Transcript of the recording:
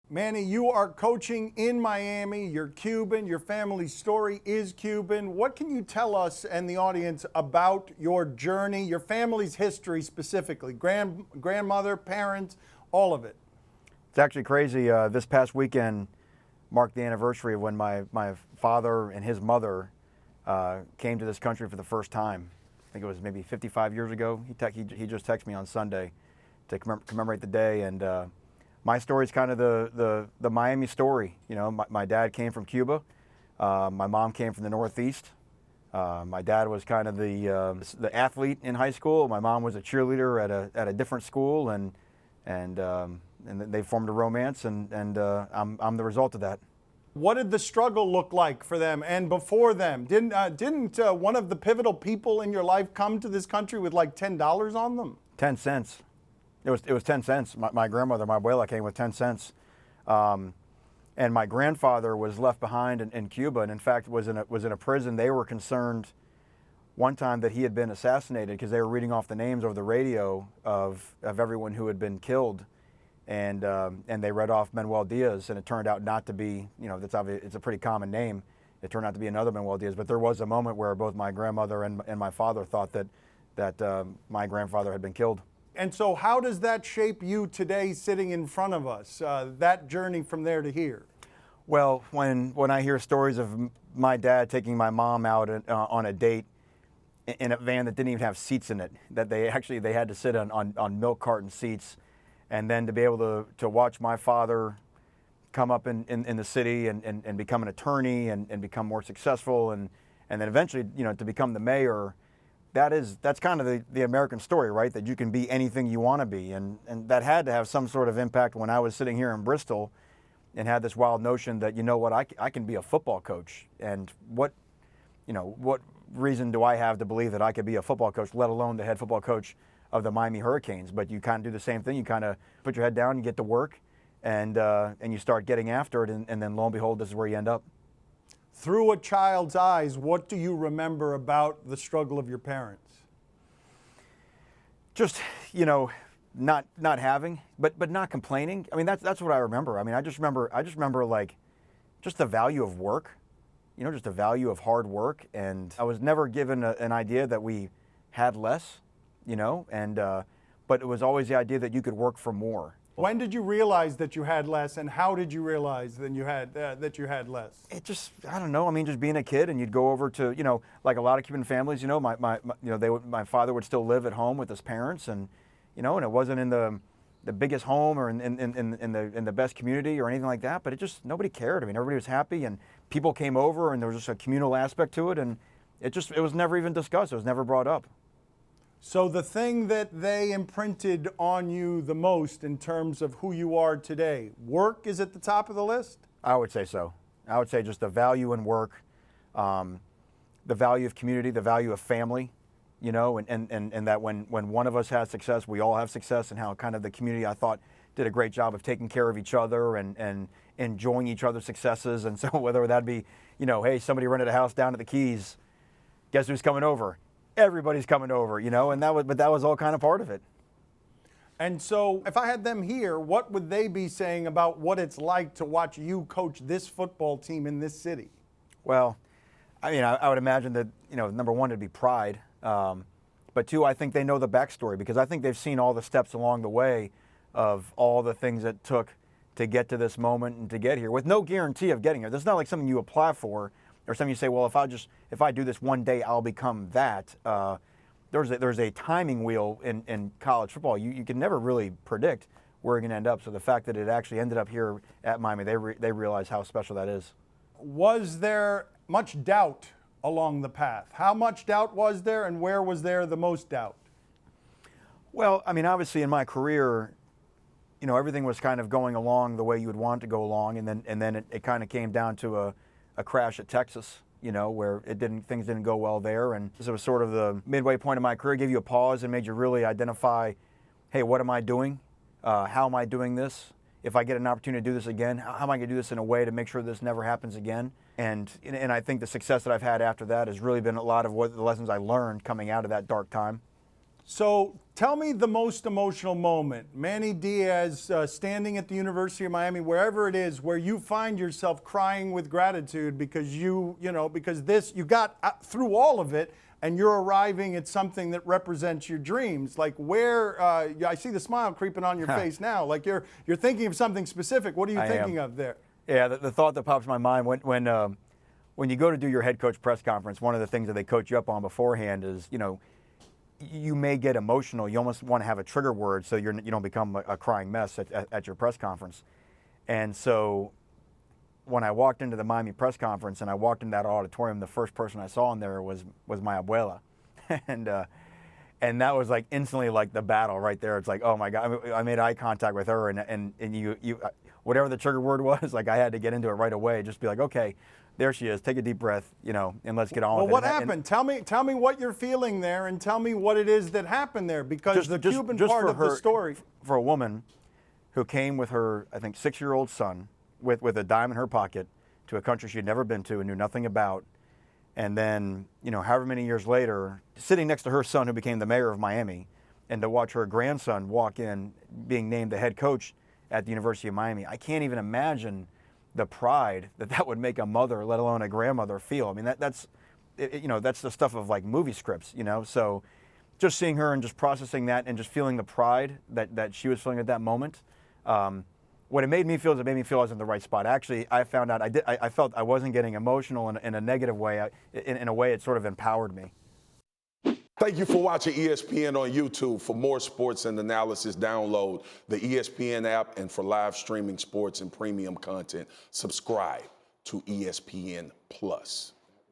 Manny, you are coaching in Miami. You're Cuban. Your family's story is Cuban. What can you tell us and the audience about your journey, your family's history specifically? Grandmother, parents, all of it. It's actually crazy. This past weekend marked the anniversary of when my father and his mother came to this country for the first time. I think it was maybe 55 years ago. He just texted me on Sunday to commemorate the day, and my story is kind of the Miami story. You know, my dad came from Cuba. My mom came from the Northeast. My dad was kind of the athlete in high school. My mom was a cheerleader at a different school, and they formed a romance, and I'm the result of that. What did the struggle look like for them and before them? Didn't one of the pivotal people in your life come to this country with like $10 on them? 10 cents. It was 10 cents. My grandmother, my abuela, came with 10 cents. And my grandfather was left behind in Cuba, and in fact was in a prison. They were concerned one time that he had been assassinated because they were reading off the names over the radio of everyone who had been killed. And they read off Manny Diaz, and it turned out not to be, you know, it's a pretty common name. It turned out to be another Manny Diaz, but there was a moment where both my grandmother and my father thought that my grandfather had been killed. And so how does that shape you today sitting in front of us, that journey from there to here? Well, when I hear stories of my dad taking my mom out on a date in a van that didn't even have seats in it, that they had to sit on milk carton seats, and then to be able to watch my father come up in the city and become an attorney and become more successful and then eventually, you know, to become the mayor, that's kind of the American story, right? That you can be anything you want to be, and that had to have some sort of impact when I was sitting here in Bristol and had this wild notion that, you know what, I can be a football coach, and what reason do I have to believe that I could be a football coach, let alone the head football coach of the Miami Hurricanes? But you kind of do the same thing. You kind of put your head down, you get to work, and you start getting after it, and then lo and behold, this is where you end up. Through a child's eyes, what do you remember about the struggle of your parents? Just, you know, not having, but not complaining. I mean, that's what I remember. I mean, I just remember like just the value of work, you know, just the value of hard work. And I was never given an idea that we had less, you know, but it was always the idea that you could work for more. When did you realize that you had less, and how did you realize that you had less? It just, I don't know. I mean, just being a kid, and you'd go over to, you know, like a lot of Cuban families, you know, my father would still live at home with his parents, and, you know, and it wasn't in the biggest home or in the best community or anything like that, but it just, nobody cared. I mean, everybody was happy, and people came over, and there was just a communal aspect to it, and it was never even discussed. It was never brought up. So the thing that they imprinted on you the most in terms of who you are today, work is at the top of the list? I would say so. I would say just the value in work, the value of community, the value of family, you know, and that when one of us has success, we all have success, and how kind of the community, I thought, did a great job of taking care of each other and enjoying each other's successes. And so whether that be, you know, hey, somebody rented a house down at the Keys, guess who's coming over? Everybody's coming over, you know, and that was all kind of part of it. And so if I had them here, what would they be saying about what it's like to watch you coach this football team in this city? Well, I mean, I would imagine that, you know, number one, it'd be pride. But two, I think they know the backstory, because I think they've seen all the steps along the way of all the things that took to get to this moment and to get here with no guarantee of getting here. That's not like something you apply for, or something you say, well, if I do this one day, I'll become that. There's a timing wheel in college football. You can never really predict where you're going to end up. So the fact that it actually ended up here at Miami, they realize how special that is. Was there much doubt along the path? How much doubt was there, and where was there the most doubt? Well, I mean, obviously in my career, you know, everything was kind of going along the way you would want it to go along, and then it kind of came down to a crash at Texas, you know, where things didn't go well there, and so it was sort of the midway point of my career, gave you a pause and made you really identify, hey, what am I doing? How am I doing this? If I get an opportunity to do this again, how am I going to do this in a way to make sure this never happens again? And I think the success that I've had after that has really been a lot of what the lessons I learned coming out of that dark time. So tell me the most emotional moment. Manny Diaz standing at the University of Miami, wherever it is, where you find yourself crying with gratitude because you got through all of it and you're arriving at something that represents your dreams. Like where, I see the smile creeping on your face now. Like you're thinking of something specific. What are you thinking of there? Yeah, the thought that pops in my mind when you go to do your head coach press conference, one of the things that they coach you up on beforehand is, you may get emotional. You almost want to have a trigger word so you don't become a crying mess at your press conference. And so when I walked into the Miami press conference and I walked into that auditorium, the first person I saw in there was my abuela. And that was like instantly like the battle right there. It's like, oh my God, I made eye contact with her and you whatever the trigger word was, like I had to get into it right away. Just be like, okay, there she is. Take a deep breath, and let's get on with it. Well, what happened? Tell me what you're feeling there, and tell me what it is that happened there, because the Cuban part of the story. For a woman who came with her, I think, 6-year-old son with a dime in her pocket to a country she'd never been to and knew nothing about, and then, however many years later, sitting next to her son who became the mayor of Miami, and to watch her grandson walk in being named the head coach at the University of Miami, I can't even imagine the pride that would make a mother, let alone a grandmother, feel. I mean, that's the stuff of like movie scripts, So just seeing her and just processing that and just feeling the pride that she was feeling at that moment, what it made me feel is it made me feel I was in the right spot. Actually, I found out I felt I wasn't getting emotional in a negative way. In a way, it sort of empowered me. Thank you for watching ESPN on YouTube. For more sports and analysis, download the ESPN app, and for live streaming sports and premium content, subscribe to ESPN Plus.